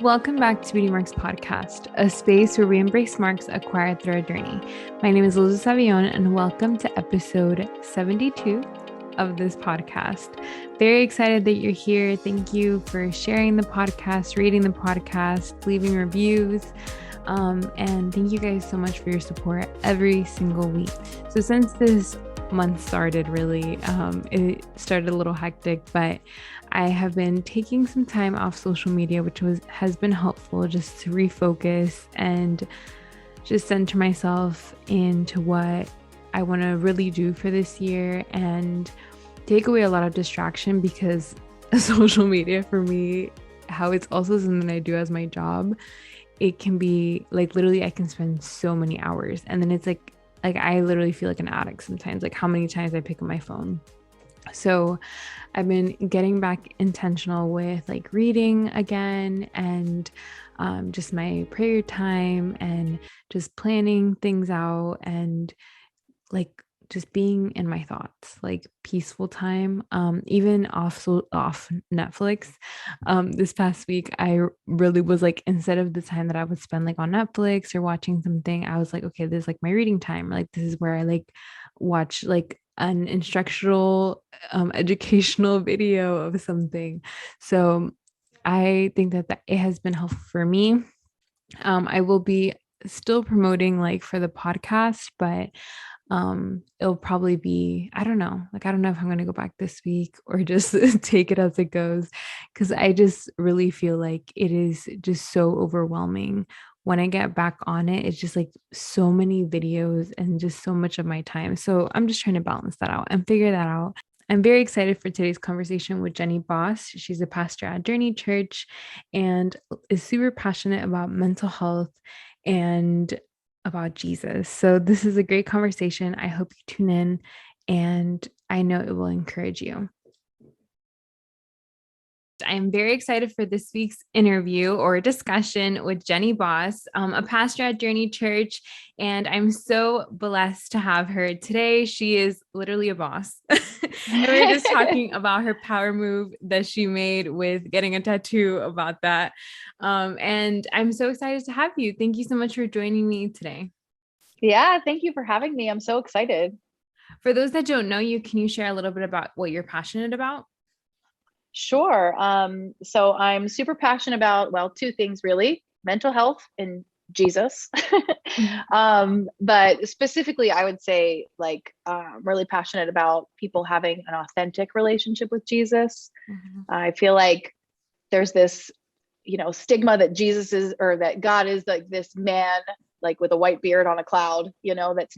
Welcome back to Beauty Marks Podcast, a space where we embrace marks acquired through our journey. My name is Liza Savion, and welcome to episode 72 of this podcast. Very excited that you're here. Thank you for sharing the podcast, reading the podcast, leaving reviews. And thank you guys so much for your support every single week. So since this month started, really, it started a little hectic, but I have been taking some time off social media, which has been helpful just to refocus and just center myself into what I want to really do for this year and take away a lot of distraction, because social media for me, how it's also something I do as my job, it can be like literally I can spend so many hours, and then it's like I literally feel like an addict sometimes, like how many times I pick up my phone. So I've been getting back intentional with like reading again, and just my prayer time, and just planning things out, and like just being in my thoughts, like peaceful time, even off Netflix. This past week, I really was like, instead of the time that I would spend like on Netflix or watching something, I was like, okay, this is like my reading time. Like this is where I like watch like an instructional, educational video of something. So I think that it has been helpful for me. I will be still promoting like for the podcast, but it'll probably be, I don't know, like I don't know if I'm going to go back this week or just take it as it goes, because I just really feel like it is just so overwhelming when I get back on it. It's just like so many videos and just so much of my time. So I'm just trying to balance that out and figure that out. I'm very excited for today's conversation with Jenny Boss. She's a pastor at Journey Church and is super passionate about mental health and about Jesus. So this is a great conversation. I hope you tune in, and I know it will encourage you. I'm very excited for this week's interview or discussion with Jenny Boss, a pastor at Journey Church, and I'm so blessed to have her today. She is literally a boss. And we were just talking about her power move that she made with getting a tattoo about that. And I'm so excited to have you. Thank you so much for joining me today. Yeah, thank you for having me. I'm so excited. For those that don't know you, can you share a little bit about what you're passionate about? Sure. So I'm super passionate about, well, two things really, mental health and Jesus. But specifically, I would say I'm really passionate about people having an authentic relationship with Jesus. Mm-hmm. I feel like there's this, stigma that Jesus is, or that God is like this man, like with a white beard on a cloud, that's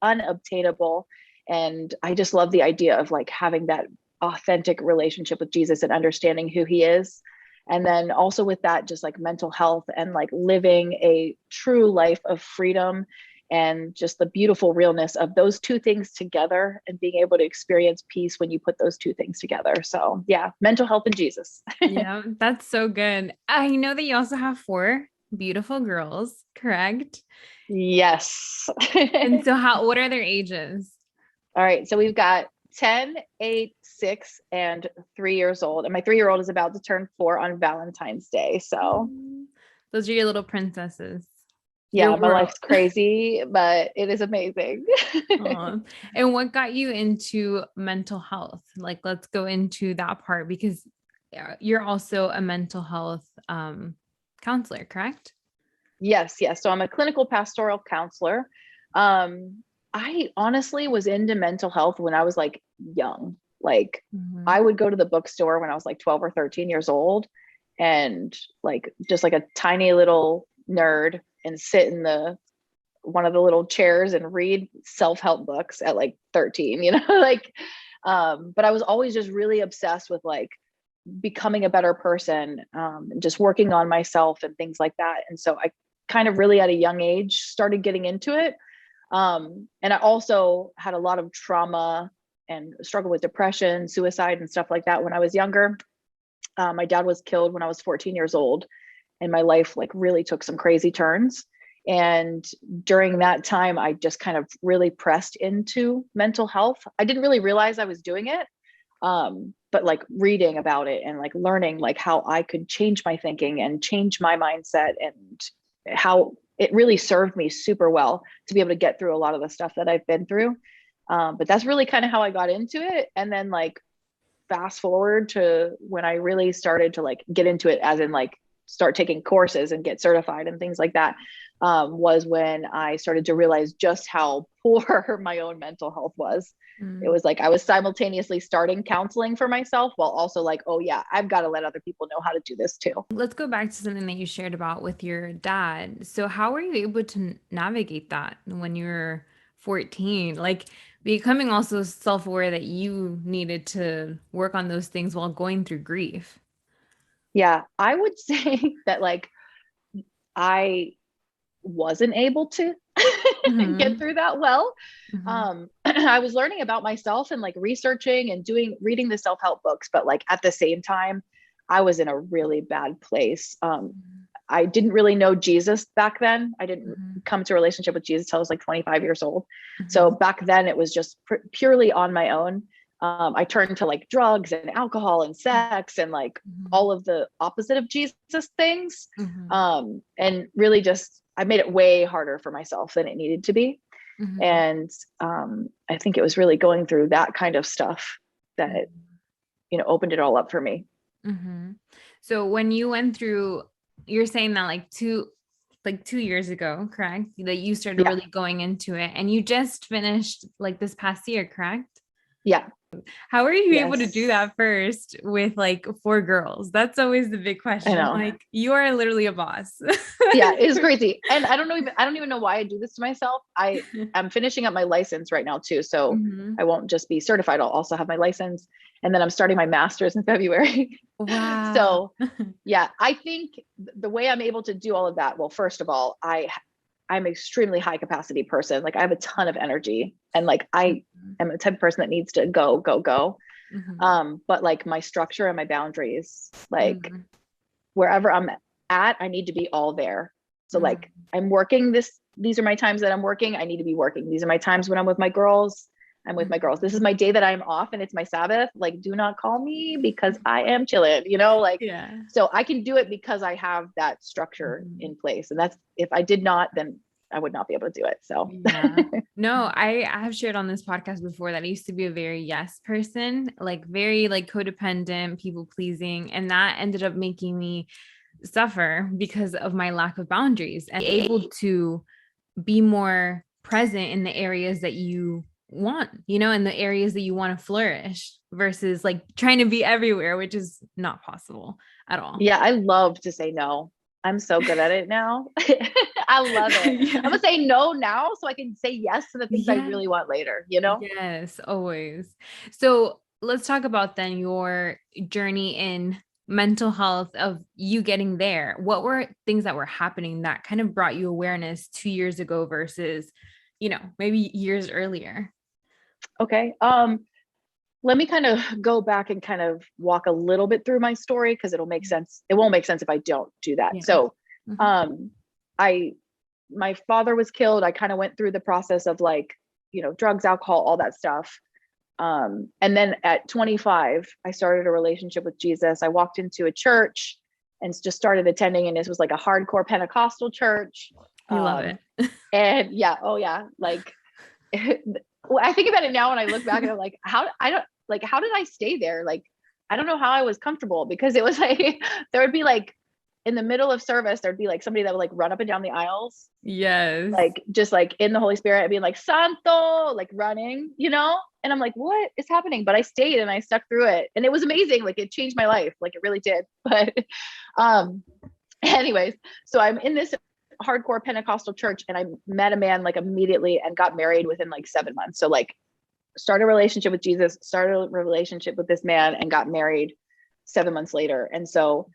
unobtainable. And I just love the idea of like having that authentic relationship with Jesus and understanding who he is. And then also with that, just like mental health and like living a true life of freedom and just the beautiful realness of those two things together and being able to experience peace when you put those two things together. So yeah, mental health and Jesus. Yeah, that's so good. I know that you also have four beautiful girls, correct? Yes. And so what are their ages? All right. So we've got 10, 8, 6, and 3 years old. And my 3-year-old is about to turn 4 on Valentine's Day. So Those are your little princesses. Your yeah, my world. life's crazy, but it is amazing. And what got you into mental health? Like, let's go into that part, because you're also a mental health counselor, correct? Yes, yes. So I'm a clinical pastoral counselor. I honestly was into mental health when I was like young. Like I would go to the bookstore when I was like 12 or 13 years old and like just like a tiny little nerd and sit in the one of the little chairs and read self-help books at like 13, like but I was always just really obsessed with like becoming a better person, and just working on myself and things like that. And so I kind of really at a young age started getting into it. And I also had a lot of trauma and struggle with depression, suicide, and stuff like that when I was younger. My dad was killed when I was 14 years old, and my life like really took some crazy turns. And during that time, I just kind of really pressed into mental health. I didn't really realize I was doing it. But but like reading about it and like learning like how I could change my thinking and change my mindset, and how it really served me super well to be able to get through a lot of the stuff that I've been through. But that's really kind of how I got into it. And then like fast forward to when I really started to like get into it, as in like start taking courses and get certified and things like that, was when I started to realize just how poor my own mental health was. It was like I was simultaneously starting counseling for myself while also like, oh yeah, I've got to let other people know how to do this too. Let's go back to something that you shared about with your dad. So how were you able to navigate that when you were 14? Like becoming also self-aware that you needed to work on those things while going through grief. Yeah, I would say that like I wasn't able to get Mm-hmm. through that well. Mm-hmm. I was learning about myself and like researching and reading the self-help books, but like at the same time, I was in a really bad place. I didn't really know Jesus back then. I didn't Mm-hmm. come to a relationship with Jesus till I was like 25 years old. So Mm-hmm. back then it was just purely on my own. I turned to like drugs and alcohol and sex and like Mm-hmm. all of the opposite of Jesus things. Mm-hmm. And really just, I made it way harder for myself than it needed to be. Mm-hmm. And I think it was really going through that kind of stuff that, opened it all up for me. Mm-hmm. So when you went through, you're saying that like 2 years ago, correct? That you started Yeah. really going into it and you just finished like this past year, correct? Yeah. How are you able to do Yes. that first with like 4 girls? That's always the big I question. know. Like you are literally a boss. Yeah, it's crazy. And I don't even know why I do this to myself. I'm finishing up my license right now too. So Mhm. I won't just be certified. I'll also have my license. And then I'm starting my master's in February. Wow. So yeah, I think the way I'm able to do all of that, well, first of all, I'm an extremely high capacity person. Like I have a ton of energy, and like I Mhm. am a type of person that needs to go, go, go. Mhm. But like my structure and my boundaries, like Mhm. wherever I'm at, I need to be all there. So like Mhm. I'm working these are my times that I'm working. I need to be working. These are my times when I'm with my girls. I'm with my girls. This is Mhm. my day that I'm off and it's my Sabbath. Like, do not call me because I am chilling, like, Yeah. so I can do it because I have that structure Mhm. in place. And that's, if I did not, then I would not be able to do it. So Yeah. No, I have shared on this podcast before that I used to be a very yes person, like very like codependent, people pleasing, and that ended up making me suffer because of my lack of boundaries and able to be more present in the areas that you want, in the areas that you want to flourish versus like trying to be everywhere, which is not possible at all. yeah, I love to say no. I'm so good at it now. I love it. I'm Yeah. gonna say no now so I can say yes to the things I Yeah. really want later. Yes, always. So let's talk about then your journey in mental health of you getting there. What were things that were happening that kind of brought you awareness 2 years ago versus, maybe years earlier? Okay. Let me kind of go back and kind of walk a little bit through my story because it'll make sense. It won't make sense if I don't do that. Yeah. So, Mhm. um, I my father was killed. I kind of went through the process of like, drugs, alcohol, all that stuff. And then at 25, I started a relationship with Jesus. I walked into a church and just started attending, and this was like a hardcore Pentecostal church. I love Um, it. and yeah, oh yeah, like well, I think about it now and I look back and I'm like, how did I stay there? Like, I don't know how I was comfortable, because it was like, there would be like, in the middle of service, there'd be like somebody that would like run up and down the aisles, Yes. like just like in the Holy Spirit, and being like, Santo, like running. And I'm like, what is happening? But I stayed and I stuck through it. And it was amazing. Like it changed my life. Like it really did. But, um, anyways, so I'm in this hardcore Pentecostal church and I met a man like immediately and got married within like 7 months. So like started a relationship with Jesus, started a relationship with this man and got married 7 months later. And so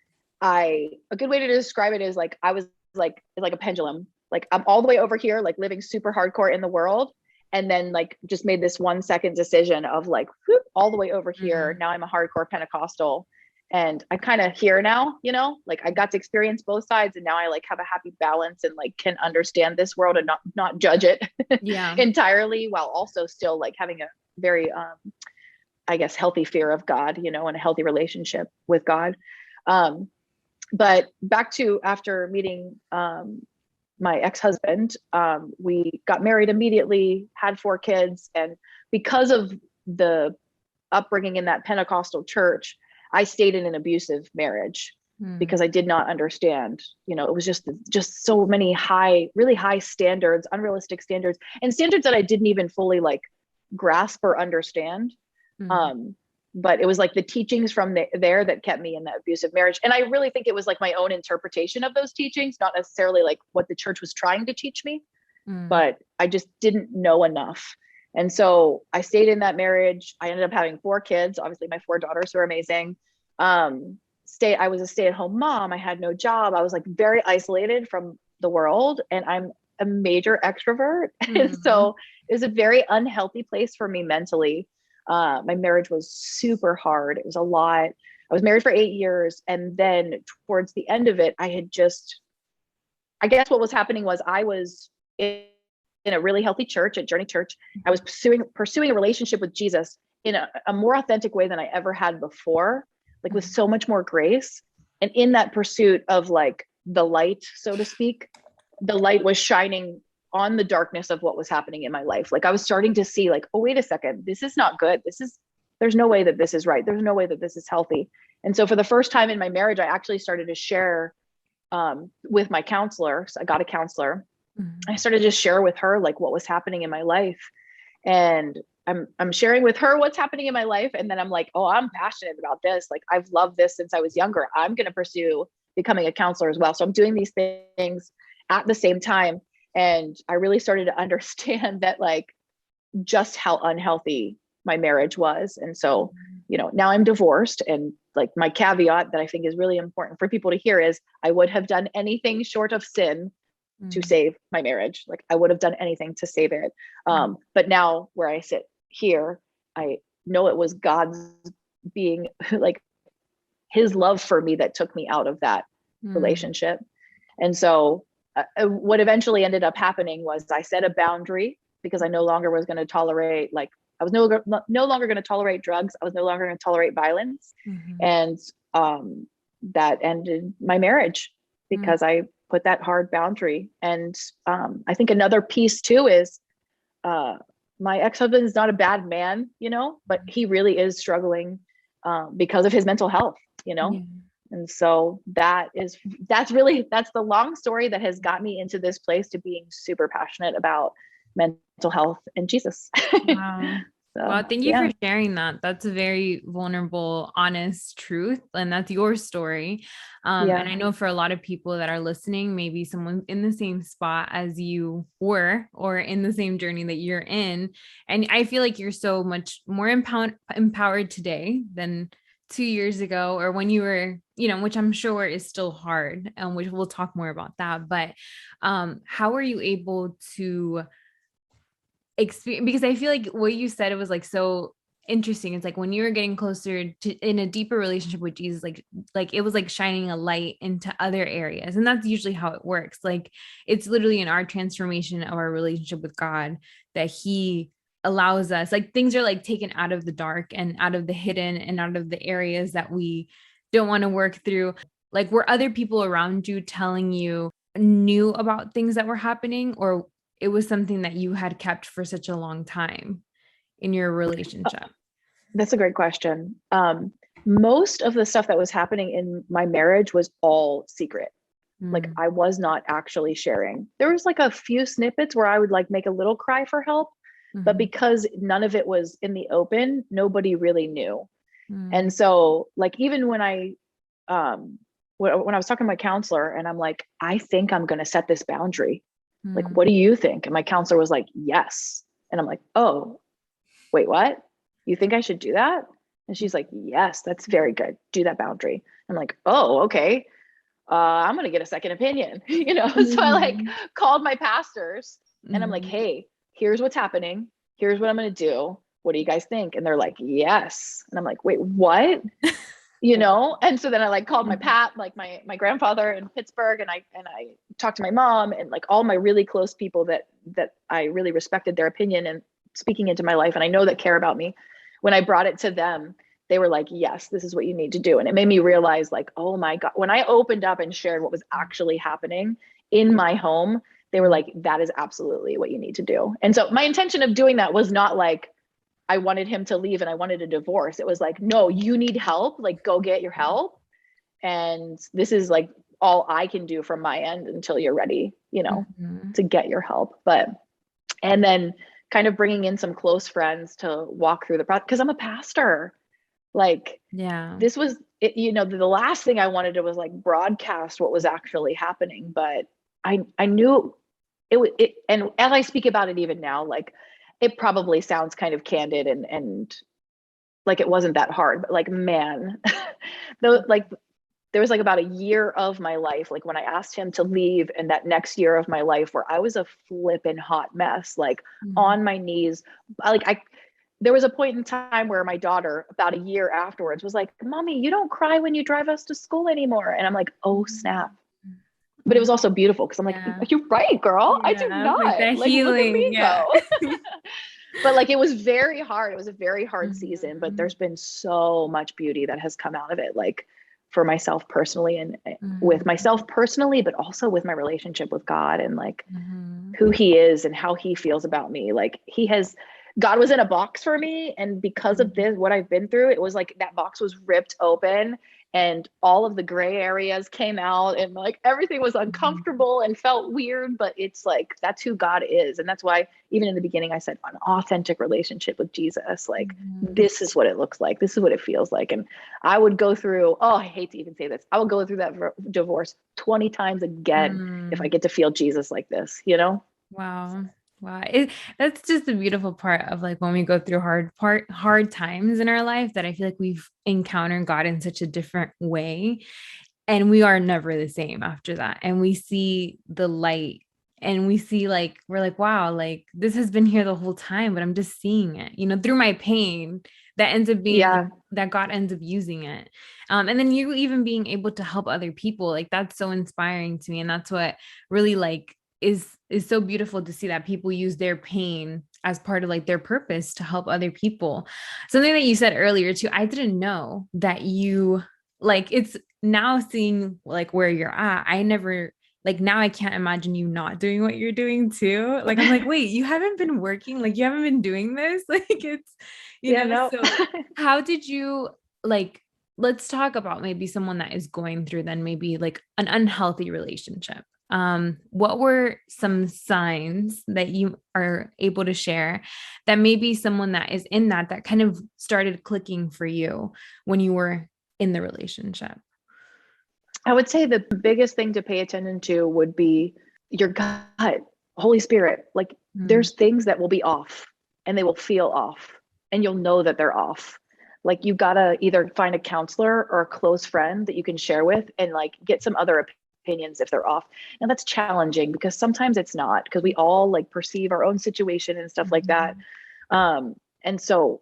a good way to describe it is like, I was like a pendulum. Like I'm all the way over here, like living super hardcore in the world. And then like just made this 1 second decision of like whoop, all the way over here. Mhm. Now I'm a hardcore Pentecostal and I'm kind of here now, like I got to experience both sides, and now I like have a happy balance and like can understand this world and not judge it Yeah. entirely, while also still like having a very I guess, healthy fear of God, and a healthy relationship with God. But back to after meeting my ex-husband, we got married immediately, had 4 kids. And because of the upbringing in that Pentecostal church, I stayed in an abusive marriage because I did not understand, it was just so many really high standards, unrealistic standards, and standards that I didn't even fully like grasp or understand. But it was like the teachings from there that kept me in that abusive marriage. And I really think it was like my own interpretation of those teachings, not necessarily like what the church was trying to teach me, but I just didn't know enough. And so I stayed in that marriage. I ended up having 4 kids, obviously my 4 daughters who are amazing. I was a stay-at-home mom. I had no job. I was like very isolated from the world, and I'm a major extrovert. And so it was a very unhealthy place for me mentally. My marriage was super hard. It was a lot. I was married for 8 years. And then towards the end of it, I guess what was happening was I was in a really healthy church at Journey Church. I was pursuing a relationship with Jesus in a more authentic way than I ever had before, like with so much more grace. And in that pursuit of like the light, so to speak, the light was shining on the darkness of what was happening in my life. Like I was starting to see like, oh, wait a second, this is not good. There's no way that this is right. There's no way that this is healthy. And so for the first time in my marriage, I actually started to share with my counselor. So I got a counselor. I started to share with her like what was happening in my life. And I'm sharing with her what's happening in my life. And then I'm like, oh, I'm passionate about this. Like I've loved this since I was younger. I'm going to pursue becoming a counselor as well. So I'm doing these things at the same time. And I really started to understand that like just how unhealthy my marriage was. And so, now I'm divorced, and like my caveat that I think is really important for people to hear is I would have done anything short of sin to save my marriage. Like I would have done anything to save it. But now where I sit here, I know it was God's being like his love for me that took me out of that relationship. And so what eventually ended up happening was I set a boundary because I no longer was going to tolerate, like I was no longer going to tolerate drugs. I was no longer going to tolerate violence. And that ended my marriage because I put that hard boundary. And I think another piece too is my ex-husband is not a bad man, but he really is struggling because of his mental health, And so that's the long story that has got me into this place to being super passionate about mental health and Jesus. Wow. Well, thank you for sharing that. That's a very vulnerable, honest truth. And that's your story. And I know for a lot of people that are listening, maybe someone in the same spot as you were, or in the same journey that you're in. And I feel like you're so much more empowered today than 2 years ago, or when you were, which I'm sure is still hard, which we'll talk more about that. But how are you able to experience, because I feel like what you said, it was like so interesting. It's like when you were getting closer to in a deeper relationship with Jesus, like it was like shining a light into other areas. And that's usually how it works. Like it's literally in our transformation of our relationship with God that he allows us, like things are like taken out of the dark and out of the hidden and out of the areas that we don't want to work through. Like were other people around you telling you knew about things that were happening, or it was something that you had kept for such a long time in your relationship? That's a great question. Most of the stuff that was happening in my marriage was all secret. Like I was not actually sharing. There was like a few snippets where I would like make a little cry for help, but because none of it was in the open, nobody really knew. And so like, even when I was talking to my counselor and I'm like, I think I'm going to set this boundary. Like, what do you think? And my counselor was like, yes. And I'm like, oh, wait, what? You think I should do that? And she's like, yes, that's very good. Do that boundary. I'm like, oh, okay. I'm going to get a second opinion, So I like called my pastors and I'm like, hey, here's what's happening. Here's what I'm going to do. What do you guys think? And they're like, yes. And I'm like, wait, what? And so then I like called my grandfather in Pittsburgh, and I talked to my mom and like all my really close people that I really respected their opinion and speaking into my life, and I know that care about me. when I brought it to them, they were like, yes, this is what you need to do. And it made me realize like, oh my God, when I opened up and shared what was actually happening in my home, they were like, that is absolutely what you need to do. And so my intention of doing that was not like, I wanted him to leave and I wanted a divorce. It was like, no, you need help. Like, go get your help. And this is like all I can do from my end until you're ready, to get your help. And then kind of bringing in some close friends to walk through the process, because I'm a pastor. Like, this was it, the last thing I wanted to was like broadcast what was actually happening. But I knew it, and as I speak about it even now, like it probably sounds kind of candid and like it wasn't that hard, but like, man, though, like there was like about a year of my life, like when I asked him to leave, and that next year of my life where I was a flippin' hot mess, like on my knees. There was a point in time where my daughter, about a year afterwards, was like, Mommy, you don't cry when you drive us to school anymore. And I'm like, oh snap. But it was also beautiful because I'm like, you're right, girl. I do not. Like look at me go. But like, it was very hard. It was a very hard season, but there's been so much beauty that has come out of it. Like for myself personally and with myself personally, but also with my relationship with God and like who he is and how he feels about me. Like God was in a box for me. And because of this, what I've been through, it was like that box was ripped open and all of the gray areas came out and like everything was uncomfortable and felt weird, but it's like, that's who God is. And that's why even in the beginning, I said an authentic relationship with Jesus, like this is what it looks like. This is what it feels like. And I would go through, I hate to even say this, I would go through that divorce 20 times again if I get to feel Jesus like this, Wow. Wow. That's just the beautiful part of like when we go through hard times in our life, that I feel like we've encountered God in such a different way. And we are never the same after that. And we see the light and we see like, we're like, wow, like this has been here the whole time, but I'm just seeing it, through my pain that ends up being that God ends up using it. And then you even being able to help other people, like that's so inspiring to me. And that's what really like is so beautiful to see, that people use their pain as part of like their purpose to help other people. Something that you said earlier too, I didn't know that you like, it's now seeing like where you're at. I never like, now I can't imagine you not doing what you're doing too. Like, I'm like, wait, you haven't been working, like you haven't been doing this. Like it's, so how did you like, let's talk about maybe someone that is going through then maybe like an unhealthy relationship. What were some signs that you are able to share that maybe someone that is in that kind of started clicking for you when you were in the relationship? I would say the biggest thing to pay attention to would be your gut, Holy Spirit. Like there's things that will be off and they will feel off and you'll know that they're off. Like you gotta either find a counselor or a close friend that you can share with and like get some other opinions if they're off. And that's challenging because sometimes it's not, because we all like perceive our own situation and stuff like that. And so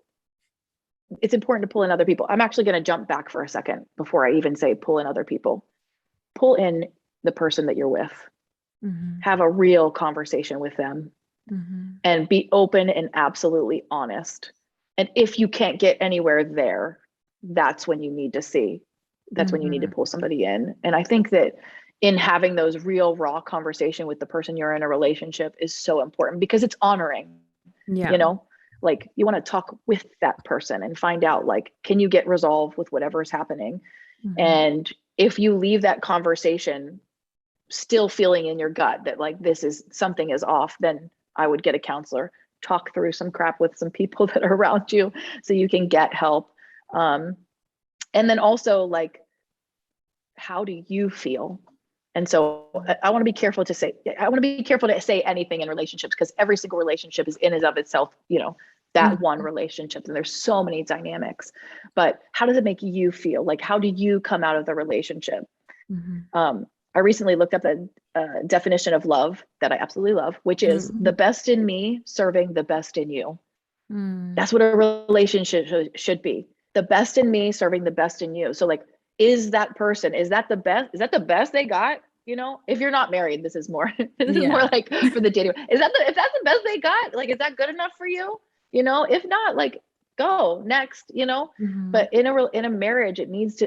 it's important to pull in other people. I'm actually going to jump back for a second before I even say pull in other people. Pull in the person that you're with. Have a real conversation with them and be open and absolutely honest. And if you can't get anywhere there, that's when you need to see. That's when you need to pull somebody in. And I think that in having those real raw conversation with the person you're in a relationship is so important because it's honoring, like you want to talk with that person and find out like, can you get resolved with whatever's happening? And if you leave that conversation still feeling in your gut that like, this is something is off, then I would get a counselor, talk through some crap with some people that are around you so you can get help. And then also like, how do you feel? And so I want to be careful to say anything in relationships because every single relationship is in and of itself, that one relationship. And there's so many dynamics, but how does it make you feel? Like, how do you come out of the relationship? I recently looked up the definition of love that I absolutely love, which is the best in me serving the best in you. That's what a relationship should be. The best in me serving the best in you. So like, is that the best? Is that the best they got? If you're not married, this is more like for the dating. If that's the best they got, like, is that good enough for you? If not, like, go next, Mm-hmm. but in a marriage,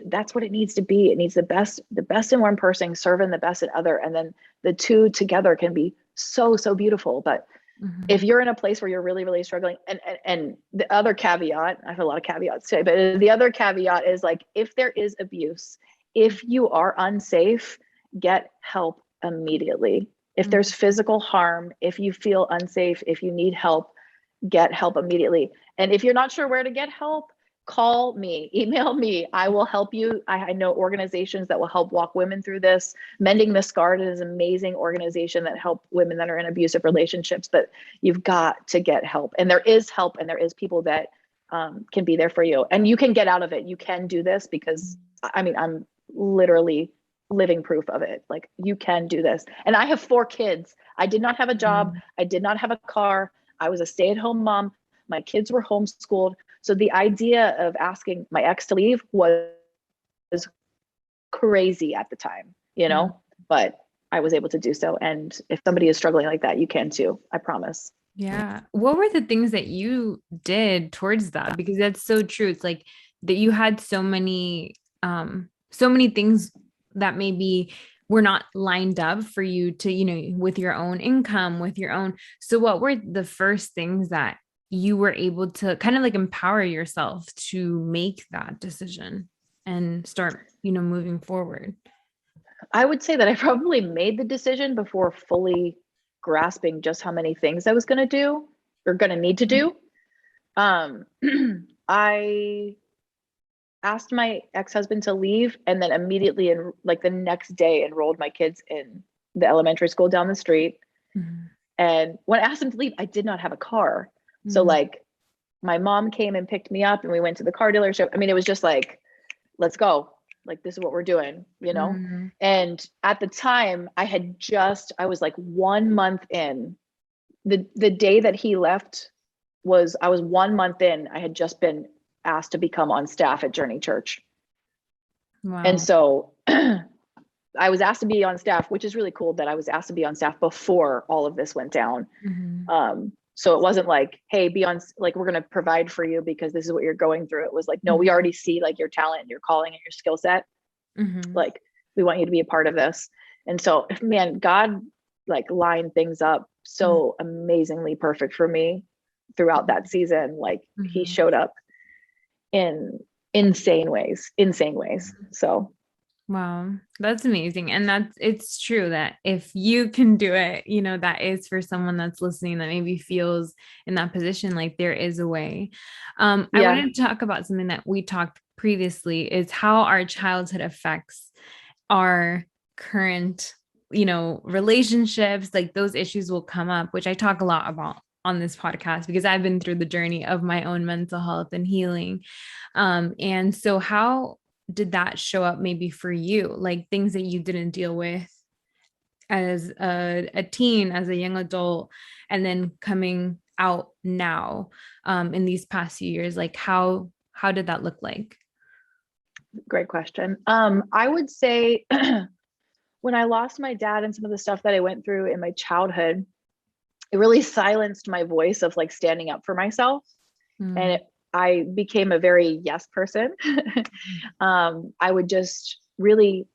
that's what it needs to be. It needs the best in one person serving the best in other. And then the two together can be so, so beautiful. But Mm-hmm. if you're in a place where you're really, really struggling, and the other caveat, I have a lot of caveats today, but the other caveat is like, if there is abuse, if you are unsafe, get help immediately. If there's physical harm, if you feel unsafe, if you need help, get help immediately. And if you're not sure where to get help, call me, email me. I will help you. I know organizations that will help walk women through this. Mending the Scarred is an amazing organization that help women that are in abusive relationships, but you've got to get help. And there is help, and there is people that can be there for you. And you can get out of it. You can do this, because I mean, I'm literally living proof of it. Like, you can do this. And I have 4 kids. I did not have a job. I did not have a car. I was a stay-at-home mom. My kids were homeschooled. So the idea of asking my ex to leave was crazy at the time, but I was able to do so. And if somebody is struggling like that, you can too. I promise. Yeah. What were the things that you did towards that? Because that's so true. It's like that you had so many things that maybe were not lined up for you to, with your own income, with your own. So what were the first things that you were able to kind of like empower yourself to make that decision and start, moving forward? I would say that I probably made the decision before fully grasping just how many things I was going to do or going to need to do. I asked my ex-husband to leave, and then immediately, in like the next day, enrolled my kids in the elementary school down the street. Mm-hmm. And when I asked him to leave, I did not have a car. Mm-hmm. So like, my mom came and picked me up, and we went to the car dealership. I mean, it was just like, let's go. Like, this is what we're doing, Mm-hmm. And at the time I was like 1 month in. The day that he left I was 1 month in. I had just been asked to become on staff at Journey Church. Wow. And so I was asked to be on staff, which is really cool that I was asked to be on staff before all of this went down. Mm-hmm. So it wasn't like, hey, be on, like, we're going to provide for you because this is what you're going through. It was like, no, we already see like your talent, your calling, and your skill set. Mm-hmm. Like, we want you to be a part of this. And so, man, God like lined things up so amazingly perfect for me throughout that season. Like, he showed up in insane ways. So Wow, that's amazing. And it's true that if you can do it, that is for someone that's listening that maybe feels in that position, like there is a way. I wanted to talk about something that we talked previously, is how our childhood affects our current, relationships. Like, those issues will come up, which I talk a lot about on this podcast because I've been through the journey of my own mental health and healing. And so how did that show up maybe for you? Like, things that you didn't deal with as a teen, as a young adult, and then coming out now, in these past few years, like how did that look like? great question. I would say when I lost my dad and some of the stuff that I went through in my childhood, it really silenced my voice of like standing up for myself. And I became a very yes person. I would just really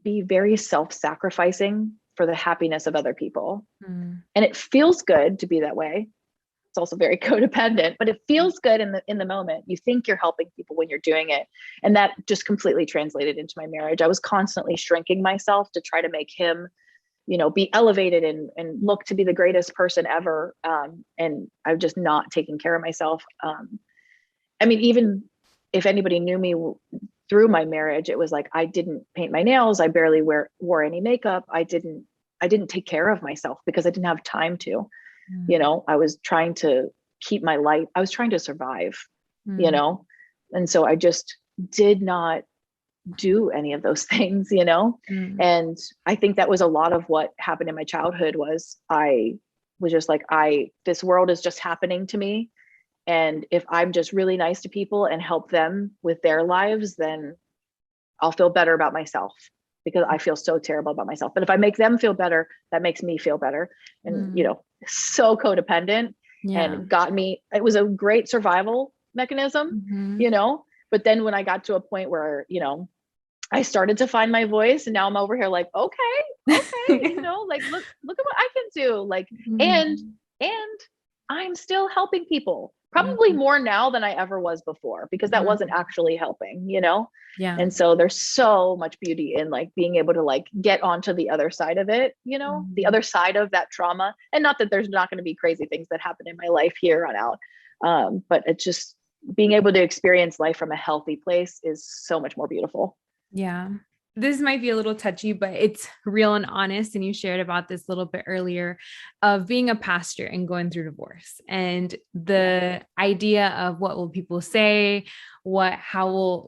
be very self-sacrificing for the happiness of other people. And it feels good to be that way. It's also very codependent, but it feels good in the moment. You think you're helping people when you're doing it. And that just completely translated into my marriage. I was constantly shrinking myself to try to make him, be elevated and look to be the greatest person ever. And I'm just not taking care of myself. I mean, even if anybody knew me through my marriage, it was like, I didn't paint my nails. I barely wore any makeup. I didn't take care of myself because I didn't have time to. I was trying to keep my life. I was trying to survive, and so I just did not do any of those things, and I think that was a lot of what happened in my childhood. Was I was just like, this world is just happening to me. And if I'm just really nice to people and help them with their lives, then I'll feel better about myself, because I feel so terrible about myself. But if I make them feel better, that makes me feel better. And, so codependent. and got me. It was a great survival mechanism, but then when I got to a point where, I started to find my voice, and now I'm over here like, okay, like, look at what I can do. Like, and I'm still helping people, probably more now than I ever was before, because that wasn't actually helping, Yeah. And so there's so much beauty in like being able to like get onto the other side of it, the other side of that trauma. And not that there's not going to be crazy things that happen in my life here on out. But it's just being able to experience life from a healthy place is so much more beautiful. Yeah. This might be a little touchy, but it's real and honest. And you shared about this a little bit earlier of being a pastor and going through divorce, and the idea of what will people say, how will,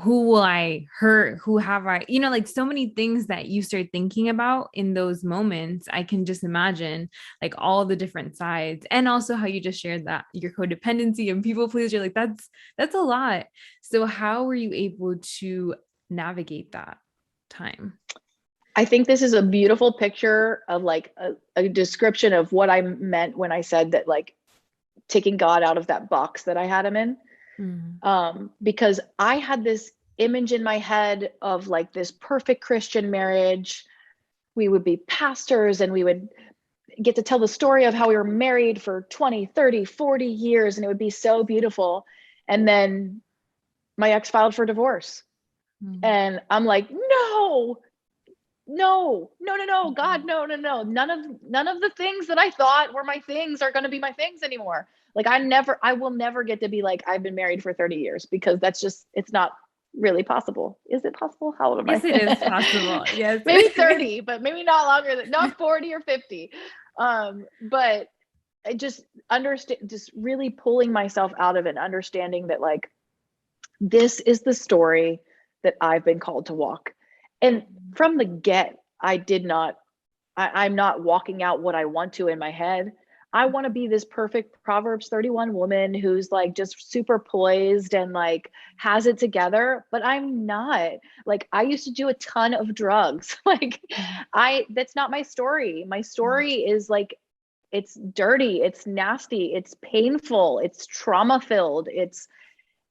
who will I hurt? Who have I, like so many things that you start thinking about in those moments. I can just imagine like all the different sides, and also how you just shared that your codependency and people pleaser, like that's a lot. So how were you able to navigate that time? I think this is a beautiful picture of like a description of what I meant when I said that, like, taking God out of that box that I had him in. Because I had this image in my head of like this perfect Christian marriage. We would be pastors and we would get to tell the story of how we were married for 20, 30, 40 years. And it would be so beautiful. And then my ex filed for divorce. And I'm like, no, God, no. None of the things that I thought were my things are going to be my things anymore. Like I will never get to be like, I've been married for 30 years, because it's not really possible. Is it possible? How old am I? Yes, it is possible. Yes. Maybe 30, but maybe not longer than, not 40 or 50. But I just understand, just really pulling myself out of it, understanding that like, this is the story that I've been called to walk. And from the get, I'm not walking out what I want to in my head. I want to be this perfect Proverbs 31 woman who's like just super poised and like has it together, but I'm not. Like, I used to do a ton of drugs. Like, that's not my story. My story is like, it's dirty, it's nasty, it's painful, it's trauma filled,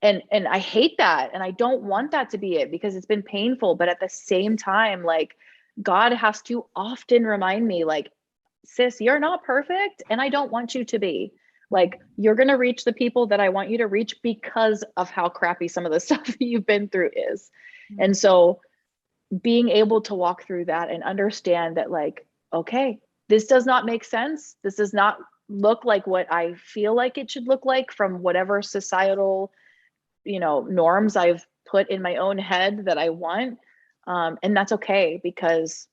and I hate that. And I don't want that to be it, because it's been painful. But at the same time, like, God has to often remind me, like, sis, you're not perfect. And I don't want you to be. Like, you're going to reach the people that I want you to reach because of how crappy some of the stuff that you've been through is. And so being able to walk through that and understand that, like, okay, this does not make sense. This does not look like what I feel like it should look like from whatever societal norms I've put in my own head that I want. And that's okay, because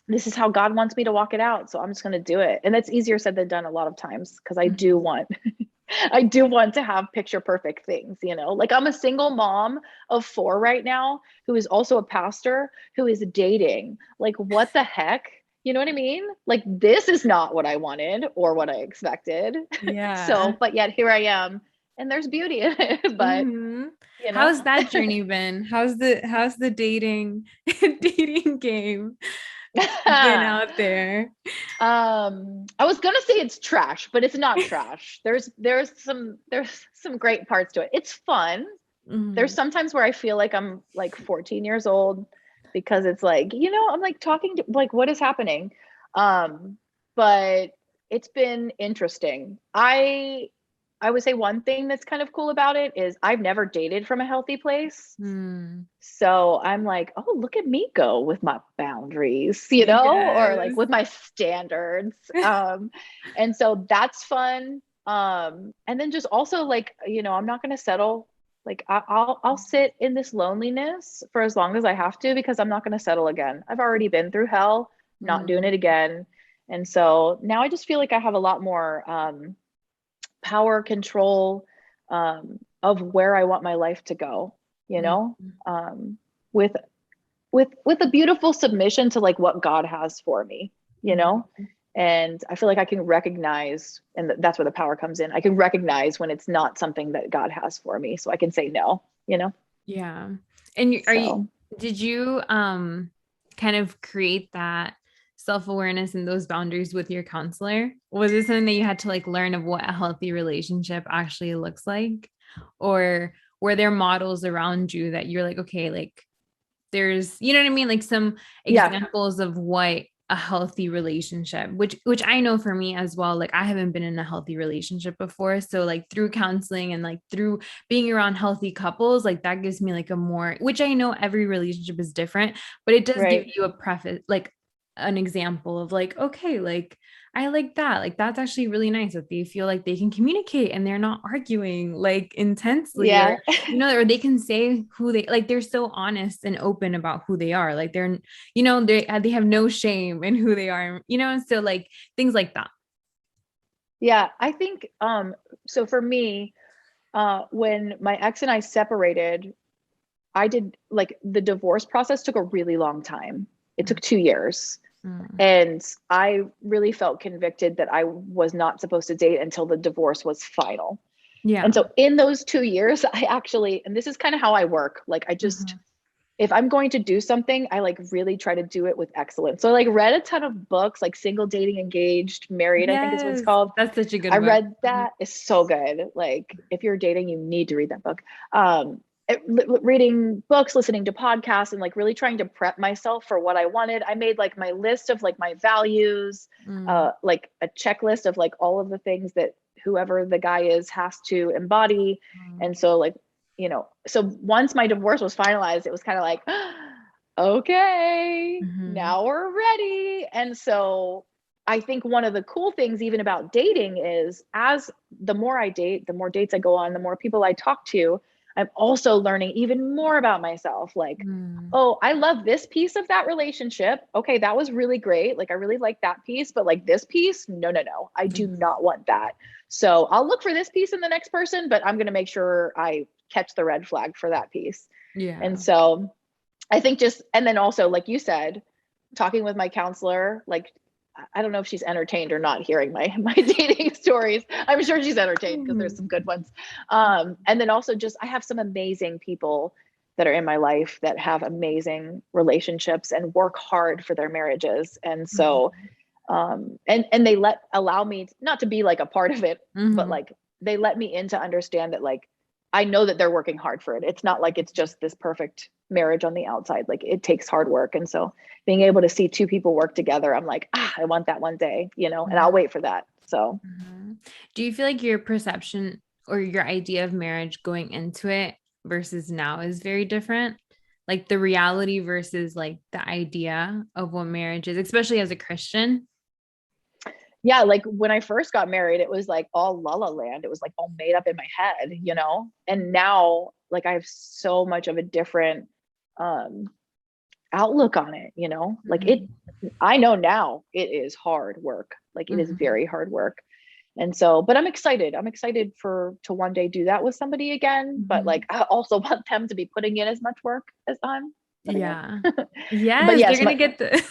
this is how God wants me to walk it out. So I'm just going to do it. And that's easier said than done a lot of times, because I do want, I do want to have picture perfect things, like, I'm a single mom of 4 right now, who is also a pastor, who is dating. Like, what the heck? You know what I mean? Like, this is not what I wanted or what I expected. Yeah. So, but yet here I am. And there's beauty in it, but how's that journey been? How's the dating game been out there? I was gonna say it's trash, but it's not trash. There's some great parts to it. It's fun. There's sometimes where I feel like I'm like 14 years old, because it's like, I'm like talking to, like, what is happening? But it's been interesting. I would say one thing that's kind of cool about it is I've never dated from a healthy place. So I'm like, oh, look at me go with my boundaries, or like with my standards. And so that's fun. And then just also like, I'm not going to settle. Like, I'll sit in this loneliness for as long as I have to, because I'm not going to settle again. I've already been through hell, not doing it again. And so now I just feel like I have a lot more, power control of where I want my life to go, with a beautiful submission to like what God has for me, and I feel like I can recognize, and that's where the power comes in. I can recognize when it's not something that God has for me, so I can say no, Yeah. And did you kind of create that self-awareness and those boundaries with your counselor? Was it something that you had to like learn of what a healthy relationship actually looks like? Or were there models around you that you're like, okay, like there's, you know what I mean? Like some Yeah. examples of what a healthy relationship, which I know for me as well, like I haven't been in a healthy relationship before. So like through counseling and like through being around healthy couples, like that gives me like a more, which I know every relationship is different, but it does give Right. you a preface, like an example of like, okay, like I like that. Like that's actually really nice that they feel like they can communicate and they're not arguing like intensely, or Yeah. or they can say who they like, they're so honest and open about who they are. Like they're, they have no shame in who they are, so like things like that. Yeah. I think, so for me, when my ex and I separated, I did like the divorce process took a really long time. It took 2 years. Mm. And I really felt convicted that I was not supposed to date until the divorce was final. And Yeah. so in those 2 years, I actually, and this is kind of how I work, like I just, Mhm. if I'm going to do something, I like really try to do it with excellence. So I like read a ton of books, like Single, Dating, Engaged, Married, I think is what it's Yes, called. that's such a good I book. read that. It's so good. Like if you're dating, you need to read that book. Reading books, listening to podcasts, and like really trying to prep myself for what I wanted. I made like my list of like my values, Mm. like a checklist of like all of the things that whoever the guy is has to embody. Mm. And so like, so once my divorce was finalized, it was kind of like, okay, Mhm. now we're ready. And so I think one of the cool things even about dating is as the more I date, the more dates I go on, the more people I talk to, I'm also learning even more about myself. Like, Mm. oh, I love this piece of that relationship. Okay, that was really great. Like, I really like that piece, but like this piece, no, no, no, I do not want that. So I'll look for this piece in the next person, but I'm going to make sure I catch the red flag for that piece. And Yeah. so I think just, and then also, like you said, talking with my counselor, like, I don't know if she's entertained or not hearing my dating stories. I'm sure she's entertained because there's Mhm. some good ones. And then also just, I have some amazing people that are in my life that have amazing relationships and work hard for their marriages. And so, Mhm. and they allow me not to be like a part of it, but Mhm. like they let me in to understand that like I know that they're working hard for it. It's not like it's just this perfect marriage on the outside. Like it takes hard work. And so being able to see two people work together, I'm like, I want that one day, and I'll wait for that. So Mhm. Do you feel like your perception or your idea of marriage going into it versus now is very different? Like the reality versus like the idea of what marriage is, especially as a Christian? yeah, like when I first got married, it was like all la la land. It was like all made up in my head. And now like I have so much of a different um outlook on it. Like Mhm. I know now it is hard work. Like it is Mhm. very hard work. And so, but I'm excited. I'm excited to one day do that with somebody again. But like Mhm. I also want them to be putting in as much work as I'm putting in. Yeah. But Yes, they're yes, gonna get the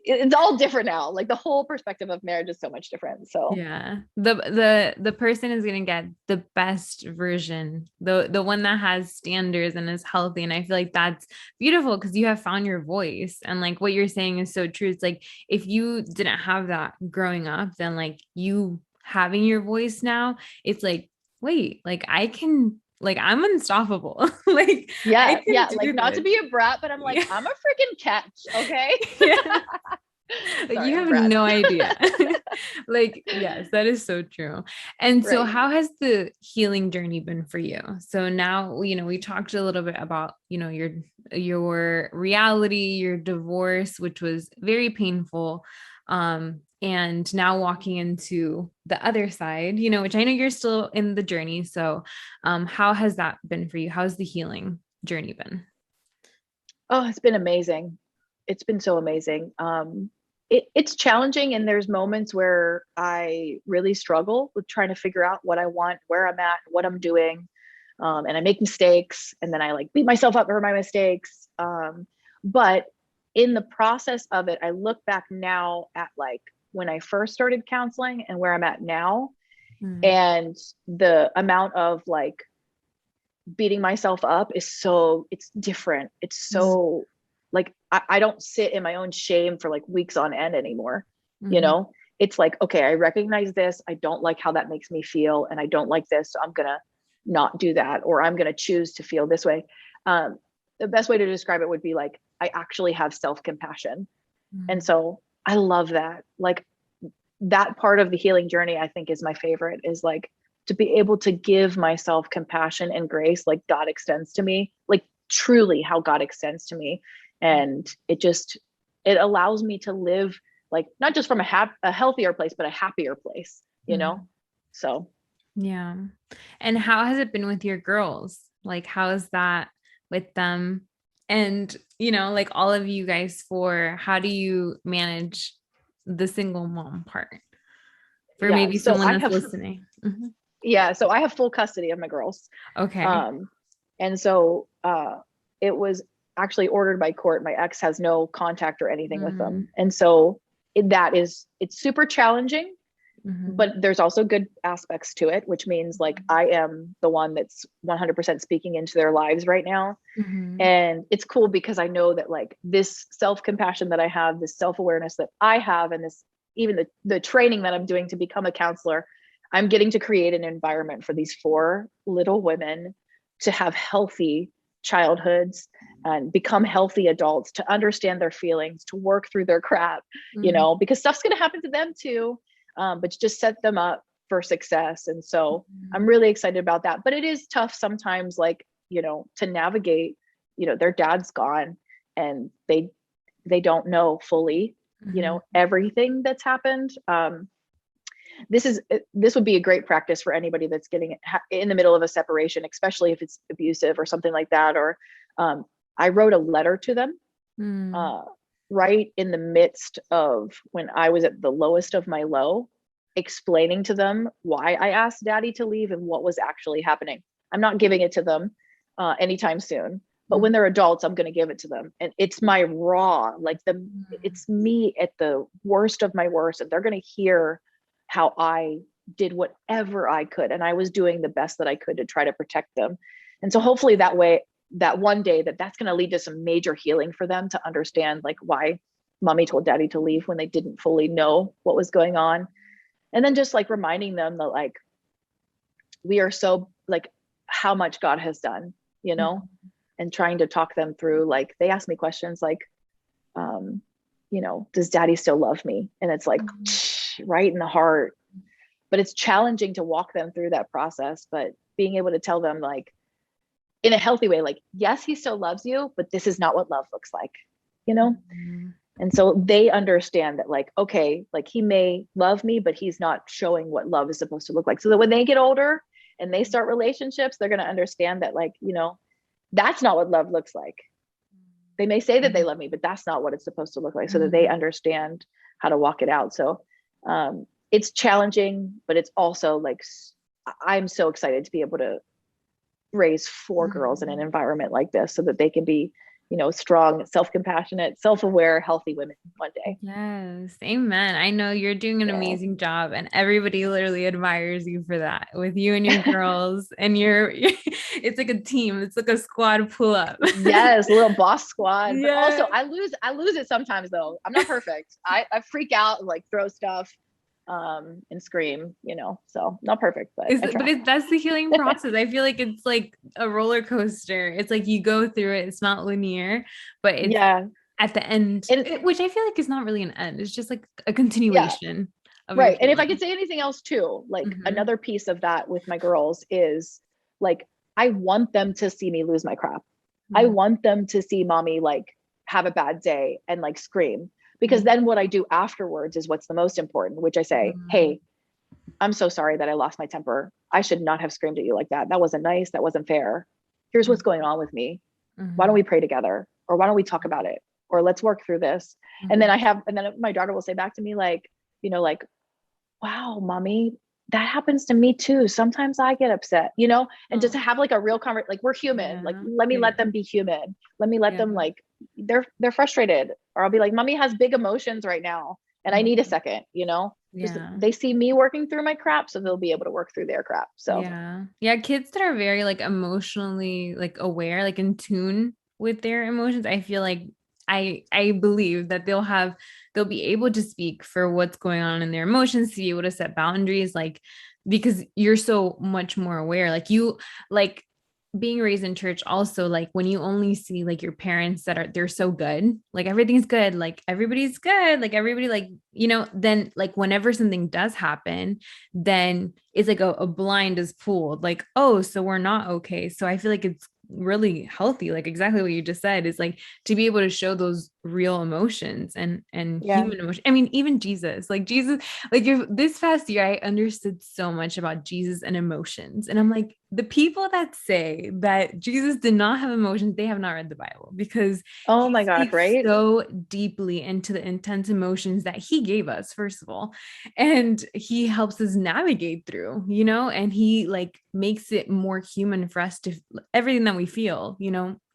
it's all different now. Like the whole perspective of marriage is so much different. So yeah. The person is gonna get the best version, the one that has standards and is healthy. And I feel like that's beautiful because you have found your voice. And like what you're saying is so true. It's like if you didn't have that growing up, then like you having your voice now, it's like, wait, like I can like I'm unstoppable. Like I yeah, can yeah. Like do not to this. be a brat, but I'm like, Yeah. I'm a freaking catch. Okay. Yeah. Like Sorry, you I'm a have brat. no idea. Like, yes, that is so true. And so Right. how has the healing journey been for you? So now, we talked a little bit about, your reality, your divorce, which was very painful. And now walking into the other side, which I know you're still in the journey. So how has that been for you? How's the healing journey been? Oh, it's been amazing. It's been so amazing. It's challenging, and there's moments where I really struggle with trying to figure out what I want, where I'm at, what I'm doing. And I make mistakes, and then I like beat myself up for my mistakes. But in the process of it, I look back now at like when I first started counseling and where I'm at now, Mm. and the amount of like beating myself up is it's different. It's Mm. so like, I don't sit in my own shame for like weeks on end anymore. You Mm-hmm. know, it's like, okay, I recognize this. I don't like how that makes me feel. And I don't like this. So I'm going to not do that, or I'm going to choose to feel this way. The best way to describe it would be like, I actually have self-compassion. And so I love that. Like, that part of the healing journey, I think, is my favorite, is like to be able to give myself compassion and grace like God extends to me, like truly how God extends to me. And it allows me to live like not just from a healthier place, but a happier place, you know? So Yeah. And how has it been with your girls? Like, how is that with them? And, like all of you guys, how do you manage the single mom part for yeah, maybe someone that's listening? Mm-hmm. yeah, so I have full custody of my girls. Okay. And so it was actually ordered by court. My ex has no contact or anything with them. And so it's super challenging, but there's also good aspects to it, which means like I am the one that's 100% speaking into their lives right now. And it's cool because I know that like this self-compassion that I have, this self-awareness that I have, and this, even the training that I'm doing to become a counselor, I'm getting to create an environment for these 4 little women to have healthy childhoods and become healthy adults, to understand their feelings, to work through their crap, because stuff's going to happen to them too. But to just set them up for success. And so I'm really excited about that. But it is tough sometimes, like, to navigate, their dad's gone and they don't know fully, everything that's happened. This would be a great practice for anybody that's getting in the middle of a separation, especially if it's abusive or something like that. Or I wrote a letter to them right in the midst of when I was at the lowest of my low, explaining to them why I asked daddy to leave and what was actually happening. I'm not giving it to them anytime soon, but when they're adults, I'm going to give it to them. And it's my raw, like it's me at the worst of my worst. And they're going to hear how I did whatever I could. And I was doing the best that I could to try to protect them. And so hopefully that way, that one day that's going to lead to some major healing for them, to understand like why mommy told daddy to leave when they didn't fully know what was going on. And then just like reminding them that like, we are so like how much God has done, and trying to talk them through, like, they ask me questions like, does daddy still love me? And it's like right in the heart, but it's challenging to walk them through that process, but being able to tell them like in a healthy way, like, yes, he still loves you, but this is not what love looks like, And so they understand that like, okay, like he may love me, but he's not showing what love is supposed to look like. So that when they get older and they start relationships, they're going to understand that like, that's not what love looks like. They may say that they love me, but that's not what it's supposed to look like, so that they understand how to walk it out. So it's challenging, but it's also like, I'm so excited to be able to raise 4 girls in an environment like this so that they can be, strong, self-compassionate, self-aware, healthy women one day. Yes. Amen. I know you're doing an amazing job, and everybody literally admires you for that, with you and your girls and it's like a team. It's like a squad pull up. Yes. Little boss squad. Yeah. But also I lose it sometimes though. I'm not perfect. I freak out and like throw stuff and scream, so not perfect, but that's the healing process. I feel like it's like a roller coaster. It's like you go through it. It's not linear, but it's at the end, which I feel like is not really an end. It's just like a continuation of right. And if I could say anything else too, like another piece of that with my girls is like, I want them to see me lose my crap. I want them to see mommy like have a bad day and like scream. Because then what I do afterwards is what's the most important, which I say, hey, I'm so sorry that I lost my temper. I should not have screamed at you like that. That wasn't nice. That wasn't fair. Here's what's going on with me. Why don't we pray together? Or why don't we talk about it? Or let's work through this. And then my daughter will say back to me like, like, wow, mommy, that happens to me too. Sometimes I get upset, and just to have like a real conversation, like we're human, like, let me let them be human. Let me let them like, they're frustrated, or I'll be like, mommy has big emotions right now and I need a second, just they see me working through my crap, so they'll be able to work through their crap. So yeah, kids that are very like emotionally like aware, like in tune with their emotions, I feel like I believe that they'll be able to speak for what's going on in their emotions, to be able to set boundaries, like, because you're so much more aware. Like you, like being raised in church also, like when you only see like your parents they're so good, like everything's good, like everybody's good, like everybody, like, then like whenever something does happen, then it's like a blind is pulled, like, oh, so we're not okay. So I feel like it's really healthy, like exactly what you just said, is like to be able to show those real emotions and Yeah. human emotion. I mean, even Jesus, like if this past year I understood so much about Jesus and emotions, and I'm like, the people that say that Jesus did not have emotions, they have not read the Bible, because Oh he my gosh, speaks right? so deeply into the intense emotions that he gave us, first of all, and he helps us navigate through, and he like makes it more human for us to everything that we feel,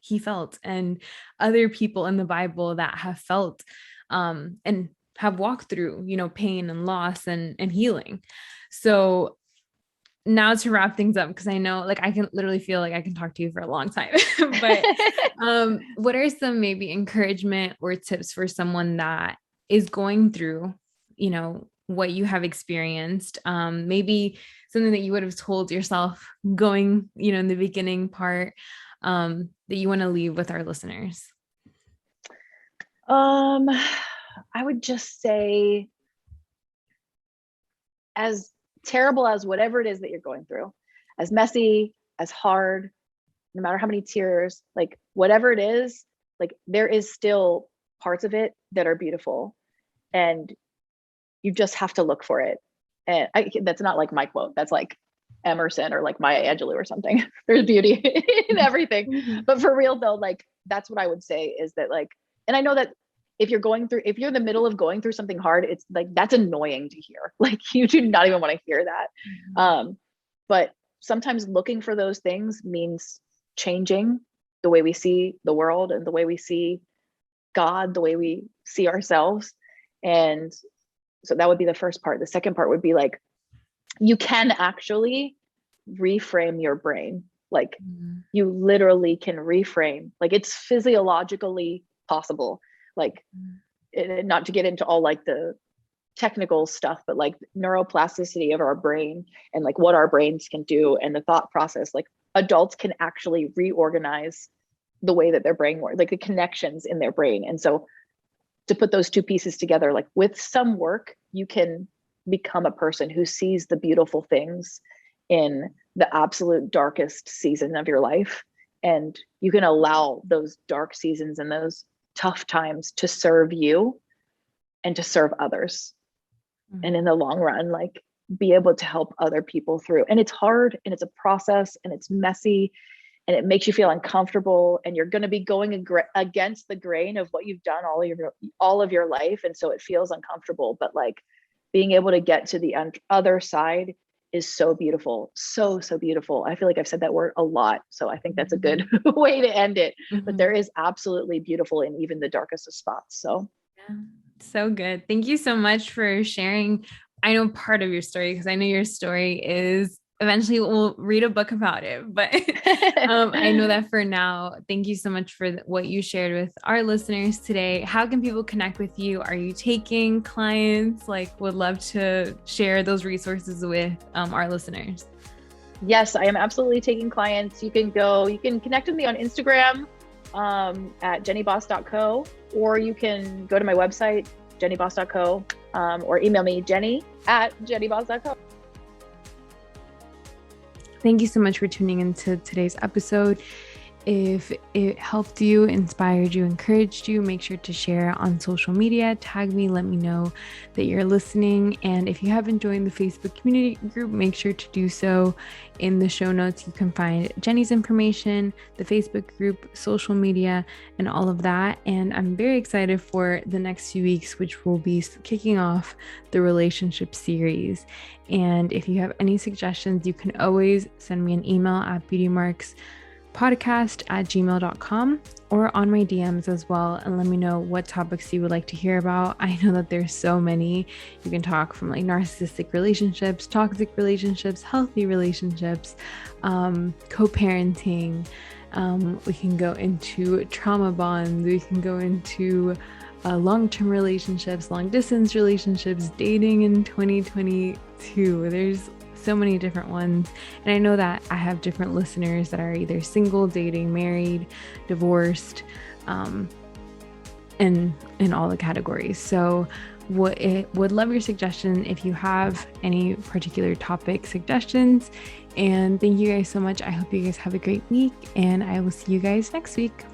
he felt, and other people in the Bible that have felt and have walked through, pain and loss and healing. So now to wrap things up, because I know like I can literally feel like I can talk to you for a long time, but what are some maybe encouragement or tips for someone that is going through, what you have experienced? Maybe something that you would have told yourself going, in the beginning part, that you want to leave with our listeners. I would just say, as terrible as whatever it is that you're going through, as messy, as hard, no matter how many tears, like whatever it is, like there is still parts of it that are beautiful, and you just have to look for it. And that's not like my quote, that's like Emerson or like Maya Angelou or something. There's beauty in everything. Mm-hmm. But for real though, like that's what I would say, is that like, and I know that if you're in the middle of going through something hard, it's like, that's annoying to hear. Like you do not even want to hear that. But sometimes looking for those things means changing the way we see the world and the way we see God, the way we see ourselves. And so that would be the first part. The second part would be like, you can actually reframe your brain. Like you literally can reframe, like it's physiologically possible. Like not to get into all like the technical stuff, but like neuroplasticity of our brain and like what our brains can do and the thought process, like adults can actually reorganize the way that their brain works, like the connections in their brain. And so to put those two pieces together, like with some work, you can become a person who sees the beautiful things in the absolute darkest season of your life. And you can allow those dark seasons and those tough times to serve you and to serve others. And in the long run, like be able to help other people through. And it's hard and it's a process and it's messy and it makes you feel uncomfortable, and you're going to be going against the grain of what you've done all of your life. And so it feels uncomfortable, but like being able to get to the other side is so beautiful. So beautiful. I feel like I've said that word a lot, so I think that's a good way to end it. But there is absolutely beautiful in even the darkest of spots. So yeah, so good. Thank you so much for sharing. I know part of your story, because I know your story is eventually we'll read a book about it, but I know that for now. Thank you so much for what you shared with our listeners today. How can people connect with you? Are you taking clients? Like, would love to share those resources with our listeners. Yes, I am absolutely taking clients. You can connect with me on Instagram at jennyboss.co, or you can go to my website, jennyboss.co, or email me, jenny@jennyboss.co. Thank you so much for tuning into today's episode. If it helped you, inspired you, encouraged you, make sure to share on social media, tag me, let me know that you're listening. And if you haven't joined the Facebook community group, make sure to do so. In the show notes, you can find Jenny's information, the Facebook group, social media, and all of that. And I'm very excited for the next few weeks, which will be kicking off the relationship series. And if you have any suggestions, you can always send me an email at beautymarkspodcast@gmail.com or on my DMs as well, and let me know what topics you would like to hear about. I know that there's so many. You can talk from like narcissistic relationships, toxic relationships, healthy relationships, co-parenting, We can go into trauma bonds. We can go into long-term relationships, long-distance relationships, dating in 2022. There's so many different ones. And I know that I have different listeners that are either single, dating, married, divorced, in all the categories. So would love your suggestion if you have any particular topic suggestions. And thank you guys so much. I hope you guys have a great week, and I will see you guys next week.